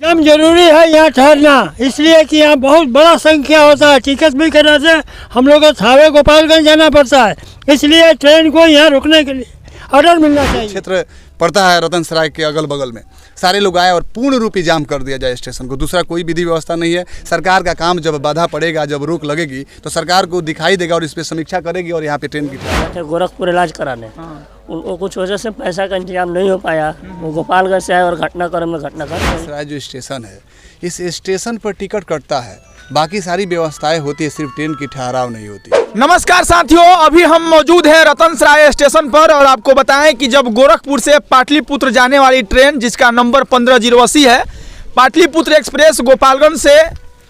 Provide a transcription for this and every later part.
एकदम जरूरी है यहाँ ठहरना, इसलिए कि यहाँ बहुत बड़ा संख्या होता है। टिकट भी करने से हम लोग को थावे गोपालगंज जाना पड़ता है, इसलिए ट्रेन को यहाँ रुकने के लिए ऑर्डर मिलना चाहिए। क्षेत्र पड़ता है रतन सराय के अगल बगल में, सारे लोग आए और पूर्ण रूपी जाम कर दिया जाए स्टेशन को। दूसरा कोई विधि व्यवस्था नहीं है। सरकार का काम जब बाधा पड़ेगा, जब रोक लगेगी तो सरकार को दिखाई देगा और इस पर समीक्षा करेगी और यहाँ पे ट्रेन की गोरखपुर इलाज कराने उनको कुछ वजह से पैसा का इंतजाम नहीं हो पाया, वो गोपालगंज से आए और घटनाक्रम में घटना घट गई। सराय जो स्टेशन है, इस स्टेशन पर टिकट कटता है, बाकी सारी व्यवस्थाएं होती है, सिर्फ ट्रेन की ठहराव नहीं होती। नमस्कार साथियों, अभी हम मौजूद हैं रतन सराय स्टेशन पर और आपको बताएं कि जब गोरखपुर से पाटलिपुत्र जाने वाली ट्रेन जिसका नंबर 15080 है, पाटलिपुत्र एक्सप्रेस गोपालगंज से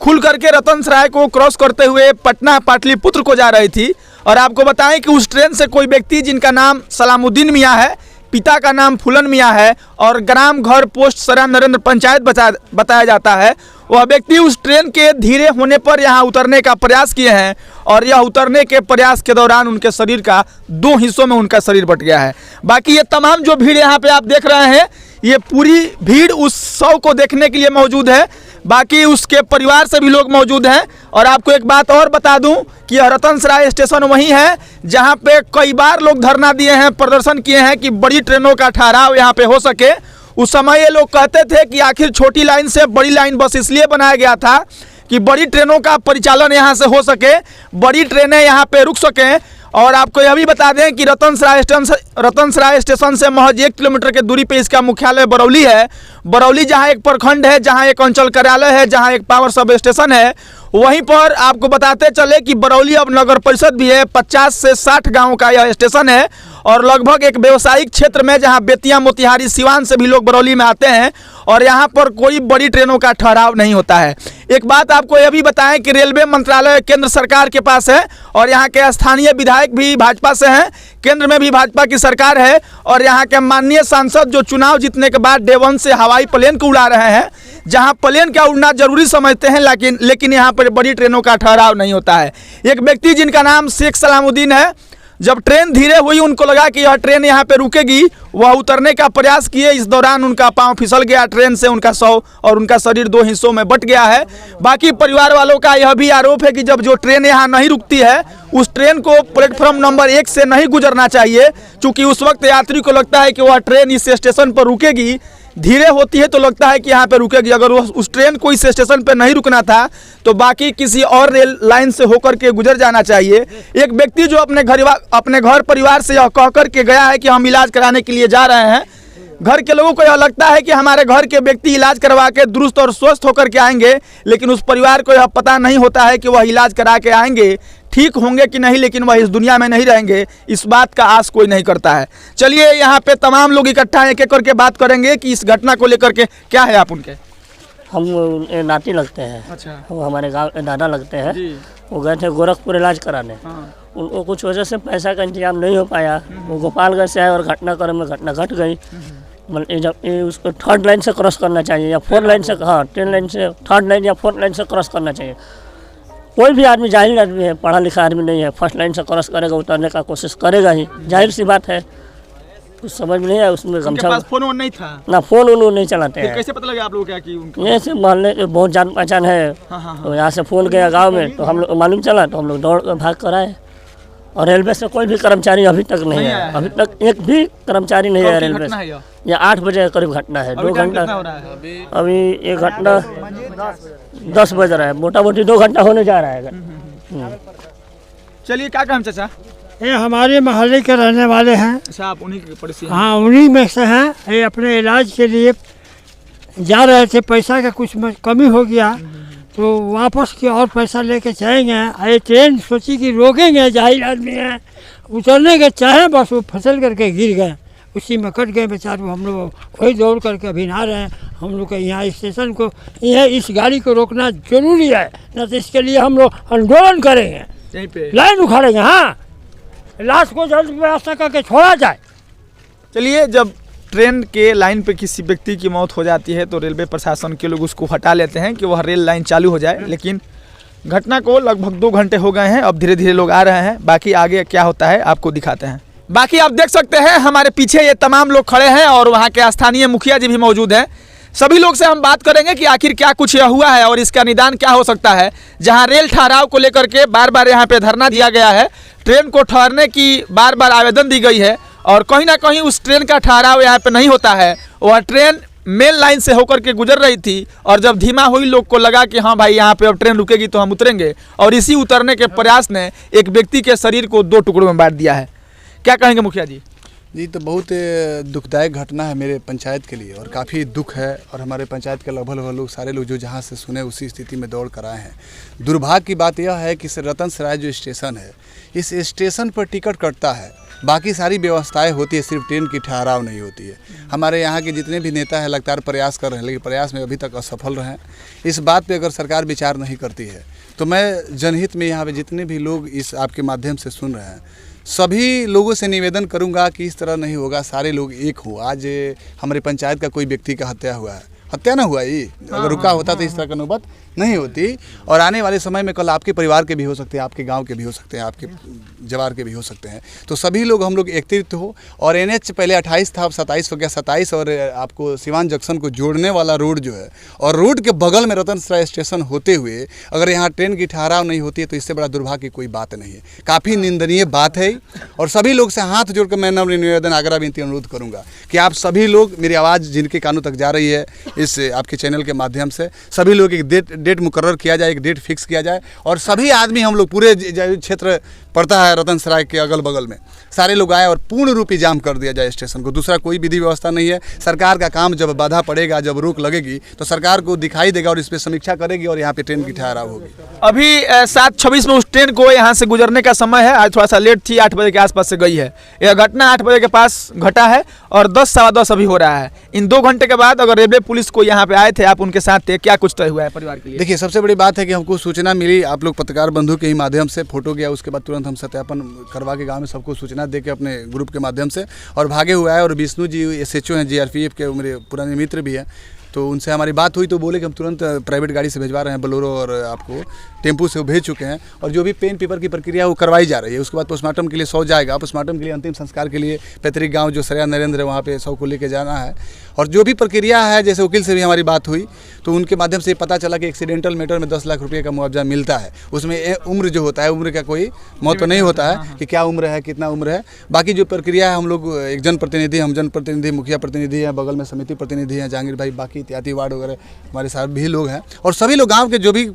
खुल करके रतन सराय को क्रॉस करते हुए पटना पाटलिपुत्र को जा रही थी। और आपको बताएं कि उस ट्रेन से कोई व्यक्ति जिनका नाम सलामुद्दीन मियाँ है, पिता का नाम फूलन मियाँ है और ग्राम घर पोस्ट सरा नरेंद्र पंचायत बताया जाता है, वह व्यक्ति उस ट्रेन के धीरे होने पर यहाँ उतरने का प्रयास किए हैं और यह उतरने के प्रयास के दौरान उनके शरीर का 2 हिस्सों में उनका शरीर बट गया है। बाकी ये तमाम जो भीड़ यहाँ पे आप देख रहे हैं, ये पूरी भीड़ उस शव को देखने के लिए मौजूद है। बाकी उसके परिवार से भी लोग मौजूद हैं। और आपको एक बात और बता दूं कि रतन सराय स्टेशन वही है जहां पे कई बार लोग धरना दिए हैं, प्रदर्शन किए हैं कि बड़ी ट्रेनों का ठहराव यहां पे हो सके। उस समय ये लोग कहते थे कि आखिर छोटी लाइन से बड़ी लाइन बस इसलिए बनाया गया था कि बड़ी ट्रेनों का परिचालन यहाँ से हो सके, बड़ी ट्रेनें यहाँ पे रुक सकें। और आपको यह भी बता दें कि रतन सराय स्टेशन से महज 1 किलोमीटर के दूरी पे इसका मुख्यालय बरौली है। बरौली जहां एक प्रखंड है, जहां एक अंचल कार्यालय है, जहां एक पावर सब स्टेशन है, वहीं पर आपको बताते चले कि बरौली अब नगर परिषद भी है। 50 से 60 गाँव का यह स्टेशन है और लगभग एक व्यवसायिक क्षेत्र में जहां बेतिया मोतिहारी सिवान से भी लोग बरौली में आते हैं और यहां पर कोई बड़ी ट्रेनों का ठहराव नहीं होता है। एक बात आपको यह भी बताएं कि रेलवे मंत्रालय केंद्र सरकार के पास है और यहाँ के स्थानीय विधायक भी भाजपा से हैं, केंद्र में भी भाजपा की सरकार है और यहाँ के माननीय सांसद जो चुनाव जीतने के बाद डे 1 से हवाई प्लेन को उड़ा रहे हैं, जहाँ प्लेन का उड़ना जरूरी समझते हैं, लेकिन यहाँ पर बड़ी ट्रेनों का ठहराव नहीं होता है। एक व्यक्ति जिनका नाम शेख सलामुद्दीन है, जब ट्रेन धीरे हुई उनको लगा कि यह ट्रेन यहाँ पे रुकेगी, वह उतरने का प्रयास किए। इस दौरान उनका पांव फिसल गया ट्रेन से, उनका शव और उनका शरीर 2 हिस्सों में बट गया है। बाकी परिवार वालों का यह भी आरोप है कि जब जो ट्रेन यहाँ नहीं रुकती है, उस ट्रेन को प्लेटफॉर्म नंबर 1 से नहीं गुजरना चाहिए, क्योंकि उस वक्त यात्री को लगता है कि वह ट्रेन इस स्टेशन पर रुकेगी। धीरे होती है तो लगता है कि यहाँ पे रुकेगी। अगर उस ट्रेन को इस स्टेशन पे नहीं रुकना था तो बाकी किसी और रेल लाइन से होकर के गुजर जाना चाहिए। एक व्यक्ति जो अपने घर परिवार से यह कह कर के गया है कि हम इलाज कराने के लिए जा रहे हैं, घर के लोगों को यह लगता है कि हमारे घर के व्यक्ति इलाज करवा के दुरुस्त और स्वस्थ होकर के आएंगे, लेकिन उस परिवार को यह पता नहीं होता है कि वह इलाज करा के आएंगे, ठीक होंगे कि नहीं, लेकिन वह इस दुनिया में नहीं रहेंगे, इस बात का आस कोई नहीं करता है। चलिए यहाँ पे तमाम लोग इकट्ठा एक एक करके बात करेंगे कि इस घटना को लेकर के क्या है। आप उनके हम नाती लगते हैं। अच्छा। वो हमारे गाँव दादा लगते हैं। वो गए थे गोरखपुर इलाज कराने, उनको कुछ वजह से पैसा का इंतजाम नहीं हो पाया, वो गोपालगंज से आए और घटनाक्रम में घटना घट गई। जब उसको 3rd लाइन से क्रॉस करना चाहिए या 4 लाइन से, हाँ 10 लाइन से 3rd लाइन या 4th लाइन से क्रॉस करना चाहिए। कोई भी आदमी, जाहिर आदमी है, पढ़ा लिखा आदमी नहीं है, 1st लाइन से क्रॉस करेगा, उतरने का कोशिश करेगा ही, जाहिर सी बात है। कुछ समझ में नहीं आया उसमें। गमछा फोन नहीं था ना, फोन नहीं चलाते हैं। कैसे पता लगा आप लोग क्या कि ये से मोहल्ले के बहुत जान पहचान है। तो यहाँ से फोन गया गाँव में, तो हम लोग मालूम चला, तो हम लोग दौड़ कर भाग कर आए। और रेलवे से कोई भी कर्मचारी अभी तक नहीं है, अभी तक एक भी कर्मचारी नहीं है रेलवे से। ये 8 बजे करीब घटना है, 2 घंटा अभी ये घटना 10 बज रहा है, मोटा मोटी 2 घंटा होने जा रहा है। चलिए, क्या काम चाचा? ये हमारे मोहल्ले के रहने वाले हैं। अच्छा, आप उन्हीं के पड़ोसी हैं? हाँ, उन्हीं में से हैं। ये अपने इलाज के लिए जा रहे थे, पैसा का कुछ कमी हो गया तो वापस की और पैसा लेके जाएंगे। ये ट्रेन सोची कि रोकेंगे, जाहिर आदमी है, उतरने के चाहे बस वो फिसल करके गिर गए, उसी में कट गए बेचारे। हम लोग वही दौड़ करके अभी ना रहे हैं। हम लोग का यहाँ स्टेशन को, यह इस गाड़ी को रोकना जरूरी है, न तो इसके लिए हम लोग आंदोलन करेंगे, यहीं पे लाइन उखाड़ेंगे। हाँ, लाश को जल्द व्यवस्था करके छोड़ा जाए। चलिए, जब ट्रेन के लाइन पे किसी व्यक्ति की मौत हो जाती है तो रेलवे प्रशासन के लोग उसको हटा लेते हैं कि वह रेल लाइन चालू हो जाए, लेकिन घटना को लगभग 2 घंटे हो गए हैं। अब धीरे धीरे लोग आ रहे हैं, बाकी आगे क्या होता है आपको दिखाते हैं। बाकी आप देख सकते हैं हमारे पीछे ये तमाम लोग खड़े हैं और वहाँ के स्थानीय मुखिया जी भी मौजूद हैं। सभी लोग से हम बात करेंगे कि आखिर क्या कुछ यह हुआ है और इसका निदान क्या हो सकता है। जहां रेल ठहराव को लेकर के बार बार यहाँ पे धरना दिया गया है, ट्रेन को ठहरने की बार बार आवेदन दी गई है और कहीं ना कहीं उस ट्रेन का ठहराव यहाँ पे नहीं होता है। वह ट्रेन मेन लाइन से होकर के गुजर रही थी और जब धीमा हुई लोग को लगा कि हाँ भाई यहाँ पे अब ट्रेन रुकेगी तो हम उतरेंगे, और इसी उतरने के प्रयास ने एक व्यक्ति के शरीर को 2 टुकड़ों में बांट दिया है। क्या कहेंगे मुखिया जी? जी, तो बहुत दुखदायक घटना है मेरे पंचायत के लिए और काफ़ी दुख है। और हमारे पंचायत के लगभग लोग सारे लोग जो जहाँ से सुने उसी स्थिति में दौड़ कर आए हैं। दुर्भाग्य की बात यह है कि रतन सराय जो स्टेशन है, इस स्टेशन पर टिकट कटता है, बाकी सारी व्यवस्थाएं होती है, सिर्फ ट्रेन की ठहराव नहीं होती है। हमारे यहाँ के जितने भी नेता हैं लगातार प्रयास कर रहे हैं, लेकिन प्रयास में अभी तक असफल रहे हैं। इस बात पे अगर सरकार विचार नहीं करती है तो मैं जनहित में यहाँ पे जितने भी लोग इस आपके माध्यम से सुन रहे हैं, सभी लोगों से निवेदन करूंगा कि इस तरह नहीं होगा, सारे लोग एक हो। आज हमारे पंचायत का कोई व्यक्ति का हत्या हुआ है, हत्या ना हुआ ये, अगर रुका होता तो इस तरह का नौबत नहीं होती। और आने वाले समय में कल आपके परिवार के भी हो सकते हैं, आपके गांव के भी हो सकते हैं, आपके जवार के भी हो सकते हैं। तो सभी लोग हम लोग एकत्रित हो। और NH पहले 28 था, अब 27 हो गया। 27 और आपको सिवान जंक्शन को जोड़ने वाला रोड जो है, और रोड के बगल में रतन सराय स्टेशन होते हुए अगर यहाँ ट्रेन की ठहराव नहीं होती है तो इससे बड़ा दुर्भाग्य की कोई बात नहीं है। काफ़ी निंदनीय बात है। और सभी लोग से हाथ जोड़कर मैं नम्र निवेदन, आग्रह, विनती, अनुरोध करूँगा कि आप सभी लोग, मेरी आवाज़ जिनके कानों तक जा रही है इस आपके चैनल के माध्यम से, सभी लोग एक डेट मुकर्रर किया जाए, एक डेट फिक्स किया जाए और सभी आदमी, हम लोग पूरे क्षेत्र पड़ता है रतन सराय के अगल बगल में, सारे लोग आए और पूर्ण रूपी जाम कर दिया जाए स्टेशन को। दूसरा कोई विधि व्यवस्था नहीं है। सरकार का काम जब बाधा पड़ेगा, जब रोक लगेगी तो सरकार को दिखाई देगा और इस पर समीक्षा करेगी और यहाँ पे ट्रेन की ठहराव होगी। अभी 7:26 में उस ट्रेन को यहाँ से गुजरने का समय है। आज थोड़ा सा लेट थी, 8 बजे के आसपास से गई है। यह घटना 8 बजे के पास घटा है और 10 सवा 10 अभी हो रहा है। इन 2 घंटे के बाद अगर रेलवे पुलिस को यहाँ पे आए थे, आप उनके साथ थे, क्या कुछ तय हुआ है परिवार के लिए? देखिए, सबसे बड़ी बात है कि हमको सूचना मिली, आप लोग पत्रकार बंधु के ही माध्यम से फोटो गया, उसके बाद तुरंत हम सत्यापन करवा के गांव में सबको सूचना दे के अपने ग्रुप के माध्यम से और भागे हुआ है। और विष्णु जी SHO हैं, GRPF के मेरे पुराने मित्र भी हैं, तो उनसे हमारी बात हुई तो बोले कि हम तुरंत प्राइवेट गाड़ी से भिजवा रहे हैं, बोलेरो और आपको टेम्पू से वो भेज चुके हैं। और जो भी पेन पेपर की प्रक्रिया वो करवाई जा रही है। उसके बाद पोस्टमार्टम के लिए 100 जाएगा, पोस्टमार्टम के लिए अंतिम संस्कार के लिए पैतृक गांव जो सरया नरेंद्र है वहाँ पे 100 को लेके जाना है। और जो भी प्रक्रिया है, जैसे वकील से भी हमारी बात हुई तो उनके माध्यम से पता चला कि एक्सीडेंटल मैटर में 10 लाख रुपये का मुआवजा मिलता है। उसमें उम्र जो होता है, उम्र का कोई महत्व नहीं होता है कि क्या उम्र है, कितना उम्र है। बाकी जो प्रक्रिया है, हम लोग एक जनप्रतिनिधि, हम जनप्रतिनिधि, मुखिया प्रतिनिधि हैं, बगल में समिति प्रतिनिधि हैं, जहांगीर भाई, बाकी इत्यादि वार्ड वगैरह हमारे साथ भी लोग हैं। और सभी लोग गाँव के जो भी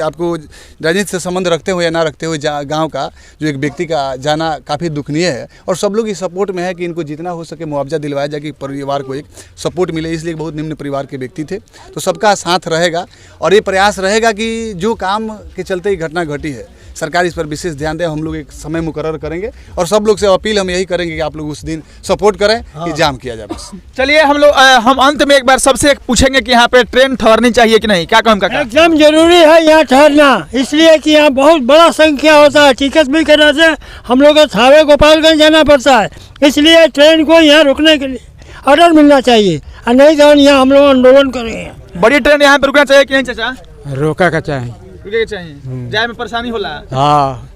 आपको राजनीति से संबंध रखते हुए या ना रखते हुए गांव का जो एक व्यक्ति का जाना काफ़ी दुखनीय है। और सब लोग इस सपोर्ट में है कि इनको जितना हो सके मुआवजा दिलवाया जाए कि परिवार को एक सपोर्ट मिले। इसलिए बहुत निम्न परिवार के व्यक्ति थे, तो सबका साथ रहेगा और ये प्रयास रहेगा कि जो काम के चलते ही घटना घटी है, सरकार इस पर विशेष ध्यान दे। हम लोग एक समय मुकर्रर करेंगे और सब लोग से अपील हम यही करेंगे कि आप लोग उस दिन सपोर्ट करें कि जाम किया जाए बस। चलिए हम अंत में एक बार सबसे पूछेंगे कि यहाँ पे ट्रेन ठहरनी चाहिए कि नहीं, क्या काम का? एकदम जरूरी है यहाँ ठहरना, इसलिए कि यहाँ बहुत बड़ा संख्या होता है। टिकट भी करने से हम लोग को थावे गोपालगंज जाना पड़ता है, इसलिए ट्रेन को यहाँ रुकने के लिए ऑर्डर मिलना चाहिए और नहीं तो यहाँ हम लोग आंदोलन करेंगे। बड़ी ट्रेन यहाँ पे रुकना चाहिए कि नहीं चाचा? रोका का चाहिए, रुके चाहिए, जाए में परेशानी होला। हाँ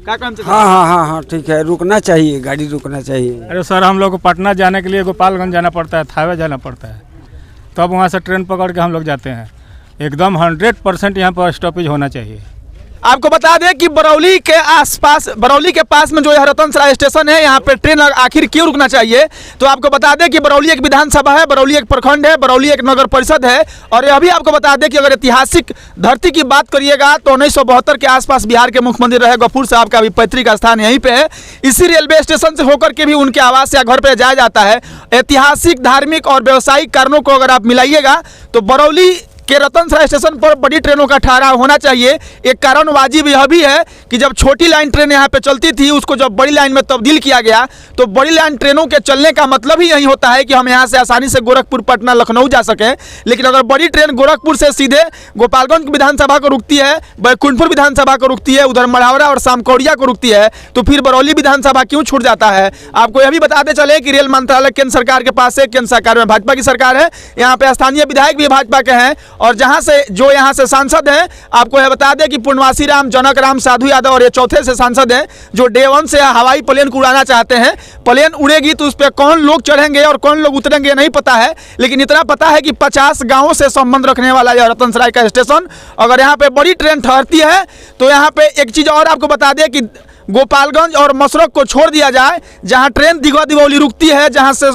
क्या काम चाचा? हाँ ठीक है, रुकना चाहिए, गाड़ी रुकना चाहिए। अरे सर, हम लोग को पटना जाने के लिए गोपालगंज जाना पड़ता है, थावे जाना पड़ता है, तब वहाँ से ट्रेन पकड़ के हम लोग जाते हैं। एकदम 100% यहाँ पर स्टॉपेज होना चाहिए। आपको बता दें कि बरौली के पास में जो यह रतन सराय स्टेशन है, यहाँ पे ट्रेन आखिर क्यों रुकना चाहिए, तो आपको बता दें कि बरौली एक विधानसभा है, बरौली एक प्रखंड है, बरौली एक नगर परिषद है। और यह भी आपको बता दें कि अगर ऐतिहासिक धरती की बात करिएगा तो 1972 के आसपास बिहार के मुख्यमंत्री रहे गफूर साहब का भी पैतृक स्थान यहीं पे है। इसी रेलवे स्टेशन से होकर के भी उनके आवास या घर पर जाया जाता है। ऐतिहासिक, धार्मिक और व्यावसायिक कारणों को अगर आप मिलाइएगा तो बरौली के रतन सराय स्टेशन पर बड़ी ट्रेनों का ठहराव होना चाहिए। एक कारण वाजिब यह भी है कि जब छोटी लाइन ट्रेन यहाँ पे चलती थी, उसको जब बड़ी लाइन में तब्दील किया गया तो बड़ी लाइन ट्रेनों के चलने का मतलब ही यही होता है कि हम यहाँ से आसानी से गोरखपुर, पटना, लखनऊ जा सकें। लेकिन अगर बड़ी ट्रेन गोरखपुर से सीधे गोपालगंज विधानसभा को रुकती है, बैकुंठपुर विधानसभा को रुकती है, उधर मढ़ौरा और सामकौड़िया को रुकती है, तो फिर बरौली विधानसभा क्यों छूट जाता है? आपको यह भी बताते चले कि रेल मंत्रालय केंद्र सरकार के पास है, केंद्र सरकार में भाजपा की सरकार है, यहाँ पे स्थानीय विधायक भी भाजपा के हैं और जहां से जो यहाँ से सांसद हैं, आपको यह बता दें कि पूर्णवासी राम, जनक राम, साधु यादव और ये चौथे से सांसद हैं जो डे 1 से हवाई प्लेन को उड़ाना चाहते हैं। प्लेन उड़ेगी तो उस पर कौन लोग चढ़ेंगे और कौन लोग उतरेंगे नहीं पता है, लेकिन इतना पता है कि 50 गाँवों से संबंध रखने वाला यह रतनसराय का स्टेशन, अगर यहाँ पे बड़ी ट्रेन ठहरती है तो यहाँ पे एक चीज़ और आपको बता दें कि गोपालगंज और मसरक को छोड़ दिया जाए, जहाँ ट्रेन दिघवा दिघौली रुकती है, जहाँ से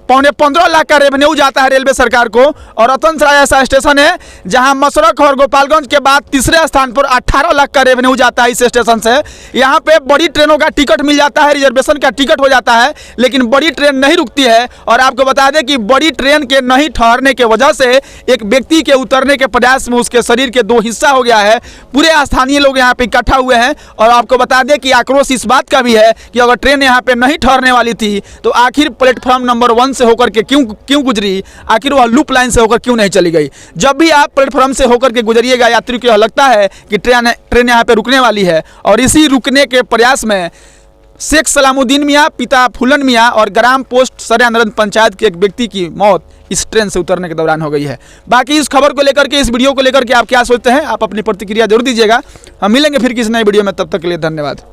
15.25 लाख का रेवेन्यू जाता है रेलवे सरकार को, और रतनसराय ऐसा स्टेशन है जहां मसरक और गोपालगंज के बाद तीसरे स्थान पर 18 लाख का रेवेन्यू जाता है इस स्टेशन से। यहां पे बड़ी ट्रेनों का टिकट मिल जाता है, रिजर्वेशन का टिकट हो जाता है, लेकिन बड़ी ट्रेन नहीं रुकती है। और आपको बता दें कि बड़ी ट्रेन के नहीं ठहरने के वजह से एक व्यक्ति के उतरने के प्रयास में उसके शरीर के 2 हिस्सा हो गया है। पूरे स्थानीय लोग यहाँ पे इकट्ठा हुए हैं और आपको बता दें कि आक्रोश इस बात का भी है कि अगर ट्रेन यहाँ पे नहीं ठहरने वाली थी तो आखिर प्लेटफॉर्म नंबर 1 से होकर के क्यों गुजरी, आखिर वह लूप लाइन से होकर क्यों नहीं चली गई। जब भी आप प्लेटफॉर्म से होकर के गुजरिएगा, यात्रियों को यह लगता है कि ट्रेन यहाँ पे रुकने वाली है, और इसी रुकने के प्रयास में शेख सलामुद्दीन मियाँ, पिता फूलन मियाँ और ग्राम पोस्ट सरेआनंद पंचायत के एक व्यक्ति की मौत इस ट्रेन से उतरने के दौरान हो गई है। बाकी इस खबर को लेकर के, इस वीडियो को लेकर के आप क्या सोचते हैं, आप अपनी प्रतिक्रिया जरूर दीजिएगा। हम मिलेंगे फिर किसी नई वीडियो में, तब तक के लिए धन्यवाद।